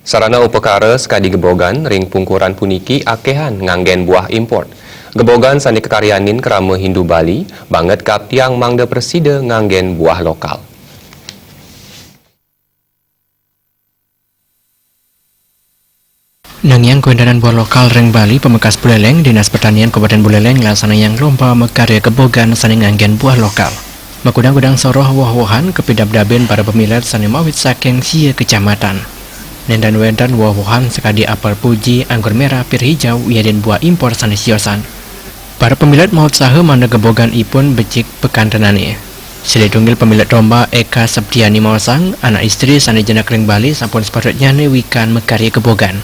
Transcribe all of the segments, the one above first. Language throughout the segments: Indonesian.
Sarana upekara sekadi gebogan ring pungkuran puniki akehan nganggen buah import. Gebogan sani kekaryanin kerama Hindu Bali, banget kap tiang mangda presida nganggen buah lokal. Nangyang kuendanan buah lokal ring Bali, Pemekas Buleleng, Dinas Pertanian Kabupaten Buleleng laksana yang lomba mekarya gebogan sani nganggen buah lokal. Makudang-kudang soroh wah-wahan kepidab-daben para pemilat sani mawit saking sia kecamatan. Nendan wendan wah-wahan sekadi apel puji, anggur merah, pir hijau, yadin buah impor sani siosan. Para pemilat maut saha mana gebogan ipun becik pekantenani. Sedetungil pemilat domba Eka Septiani Mawasang, anak istri sani jenak ring Bali sampun sepatutnya wikan mekarya gebogan.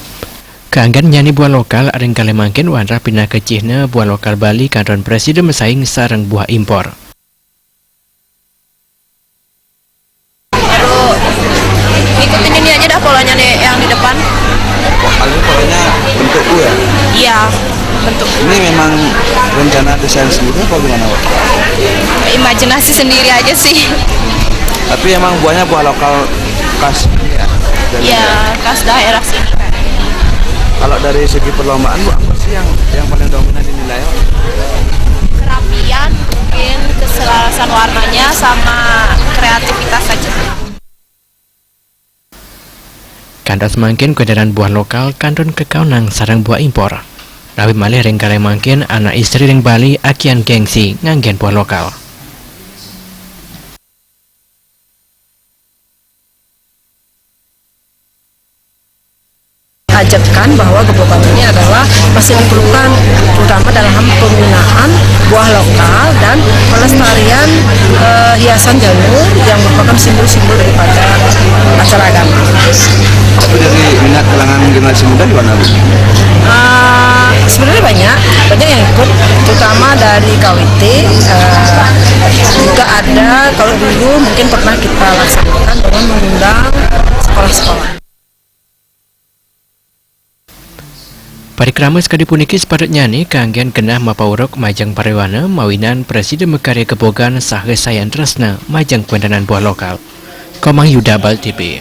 Keanggan nyanyi buah lokal aring kali mangkin wanrah pindah ke Cihna buah lokal Bali kanton presiden mesaing sarang buah impor. Ikutin ini aja dah polanya nih yang di depan. Ini polanya bentuk U ya? Iya, bentuk Ini memang rencana desain sendiri apa gimana, Pak? imajinasi sendiri aja sih. Tapi emang buahnya buah lokal khas ini ya? Iya, khas daerah sini. Kalau dari segi perlombaan, Bu, apa sih yang paling dominan dinilai? Kerapian, mungkin keselarasan warnanya sama kreativitas saja. Kantos mangkin kuedaran buah lokal kanton kekaunang sarang buah impor. Rawi malih ring kali mangkin anak istri ring Bali akian gengsi nganggen buah lokal. Ajarkan bahwa gebogan ini adalah masih diperlukan terutama dalam pembinaan buah lokal dan pelestarian hiasan janur yang merupakan simbol-simbol daripada acara agama. Tapi dari minat kalangan generasi muda gimana, Bu? Sebenarnya banyak yang ikut, terutama dari KWT. Juga ada, kalau dulu mungkin pernah kita laksanakan dengan mengundang sekolah-sekolah. Parikrama sekadi puniki sepadat nyani keanggen genah mapaurok majang pariwana mawinan presiden mekarya gebogan saha sayan tresna majang kuendanan buah lokal. Komang Yuda Bal TV.